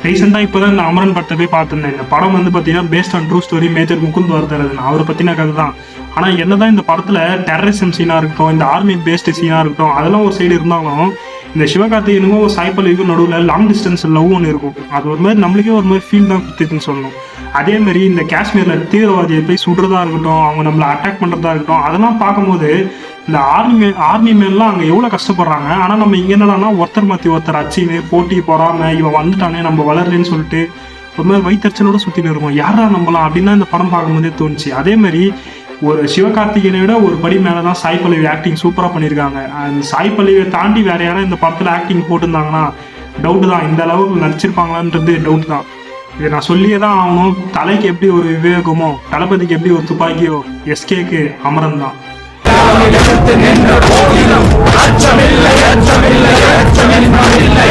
ரீசெண்டாக இப்போ தான் இந்த அமரன் படத்தை போய் பார்த்துருந்தேன். இந்த படம் வந்து பார்த்தீங்கன்னா based on true story, major Mukund Varadarajan அவரை பற்றின கதை தான். ஆனால் என்னதான் இந்த படத்தில் டெரரிசம் சீனாக இருக்கட்டும், இந்த ஆர்மி பேஸ்டு சீனாக இருக்கட்டும், அதெல்லாம் ஒரு சைடு இருந்தாலும் இந்த சிவகார்த்திகேயனுக்கும் சாய் பல்லவிக்கும் நடுவில் லாங் டிஸ்டன்ஸ் லவ் ஒன்று இருக்கும். அது ஒரு மாதிரி நம்மளுக்கே ஒரு மாதிரி ஃபீல் தான் கொடுத்துச்சுன்னு சொல்லணும். அதே மாதிரி இந்த காஷ்மீரில் தீவிரவாதியை போய் சுடுறதா இருக்கட்டும், அவங்க நம்மளை அட்டாக் பண்ணுறதா இருக்கட்டும், அதெல்லாம் பார்க்கும்போது இந்த ஆர்மி மேன்லாம் அங்கே எவ்வளோ கஷ்டப்படுறாங்க. ஆனால் நம்ம இங்கே என்னடானா ஒருத்தர் மாற்றி ஒருத்தர் அச்சின்னு போட்டி போகாமல் இவன் வந்துட்டானே நம்ம வளரலன்னு சொல்லிட்டு ஒரு மாதிரி வயிற்றுச்சலோட சுற்றிட்டு இருக்கும். யாரா நம்பலாம் அப்படின்னா இந்த படம் பார்க்கும்போதே தோணுச்சு. அதே மாதிரி ஒரு சிவகார்த்திகேயனை விட ஒரு படி மேலே தான் சாய் பல்லவி ஆக்டிங் சூப்பராக பண்ணியிருக்காங்க. அந்த சாய் பல்லவியை தாண்டி வேற யாரும் இந்த படத்தில் ஆக்டிங் போட்டிருந்தாங்கன்னா டவுட்டு தான், இந்த அளவுக்கு நடிச்சிருப்பாங்களான்றது டவுட் தான். இதை நான் சொல்லியே தான் ஆகணும். தலைக்கு எப்படி ஒரு விவேகமோ, தளபதிக்கு எப்படி ஒரு துப்பாக்கியோ, எஸ்கேக்கு அமரன் தான். அச்சமில்லை அச்சமில்லை அச்சமில்லை